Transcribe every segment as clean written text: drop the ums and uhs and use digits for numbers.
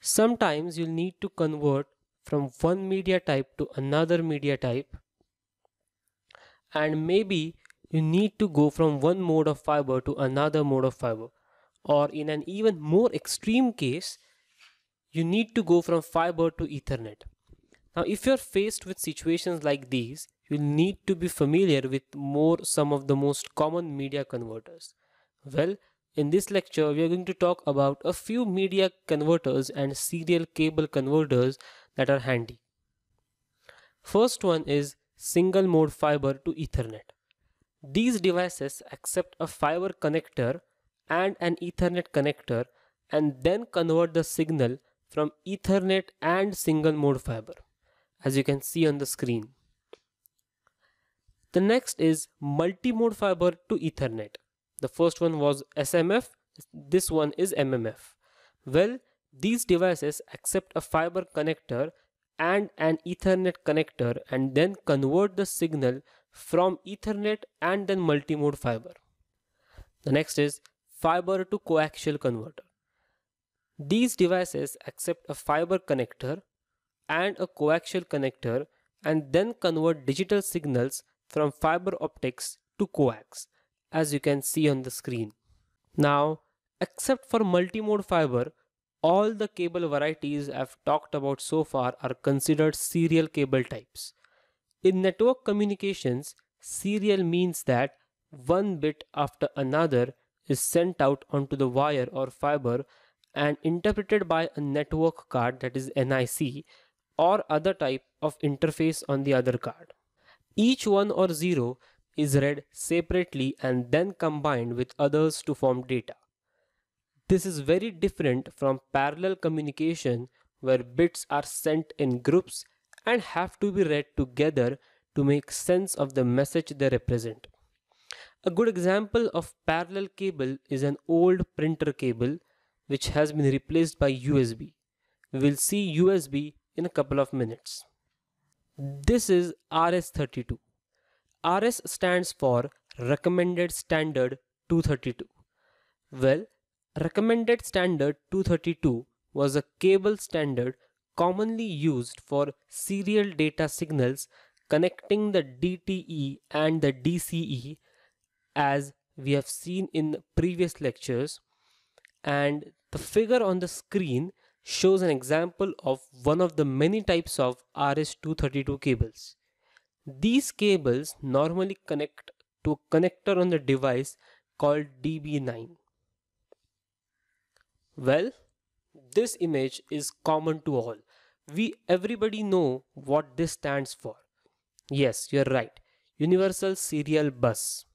Sometimes you'll need to convert from one media type to another media type, and maybe you need to go from one mode of fiber to another mode of fiber, or in an even more extreme case, you need to go from fiber to Ethernet. Now, if you're faced with situations like these, you'll need to be familiar with some of the most common media converters. Well, in this lecture, we are going to talk about a few media converters and serial cable converters that are handy. First one is single mode fiber to Ethernet. These devices accept a fiber connector and an Ethernet connector and then convert the signal from Ethernet and single mode fiber, as you can see on the screen. The next is multi-mode fiber to Ethernet. The first one was SMF, this one is MMF. Well, these devices accept a fiber connector and an Ethernet connector and then convert the signal from Ethernet and then multi-mode fiber. The next is fiber to coaxial converter. These devices accept a fiber connector and a coaxial connector and then convert digital signals from fiber optics to coax, as you can see on the screen. Now, except for multimode fiber, all the cable varieties I've talked about so far are considered serial cable types. In network communications, serial means that one bit after another is sent out onto the wire or fiber and interpreted by a network card, that is NIC, or other type of interface on the other card. Each 1 or 0 is read separately and then combined with others to form data. This is very different from parallel communication where bits are sent in groups and have to be read together to make sense of the message they represent. A good example of parallel cable is an old printer cable which has been replaced by USB. We will see USB in a couple of minutes. This is RS-32. RS stands for Recommended Standard 232. Well, Recommended Standard 232 was a cable standard commonly used for serial data signals connecting the DTE and the DCE, as we have seen in previous lectures, and the figure on the screen shows an example of one of the many types of RS-232 cables. These cables normally connect to a connector on the device called DB9. Well, this image is common to all. Everybody know what this stands for. Yes, you're right. Universal Serial Bus.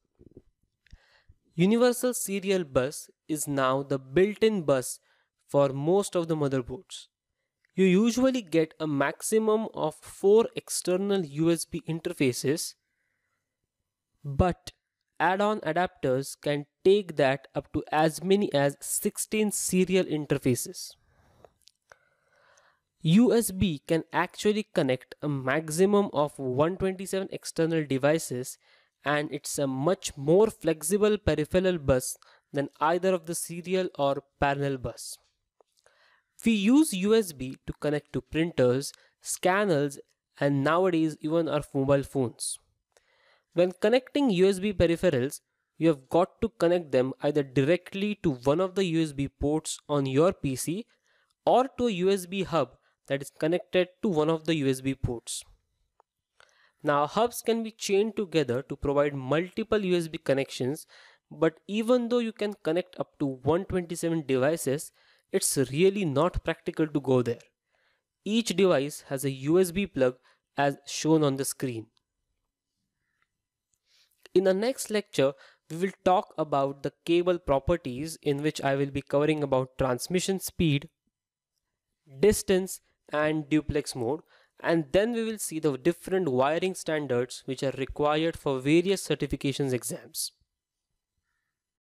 Universal Serial Bus is now the built-in bus for most of the motherboards. You usually get a maximum of 4 external USB interfaces, but add-on adapters can take that up to as many as 16 serial interfaces. USB can actually connect a maximum of 127 external devices, and it's a much more flexible peripheral bus than either of the serial or parallel bus. We use USB to connect to printers, scanners, and nowadays even our mobile phones. When connecting USB peripherals, you have got to connect them either directly to one of the USB ports on your PC or to a USB hub that is connected to one of the USB ports. Now, hubs can be chained together to provide multiple USB connections, but even though you can connect up to 127 devices, it's really not practical to go there. Each device has a USB plug as shown on the screen. In the next lecture, we will talk about the cable properties, in which I will be covering about transmission speed, distance, and duplex mode, and then we will see the different wiring standards which are required for various certifications exams.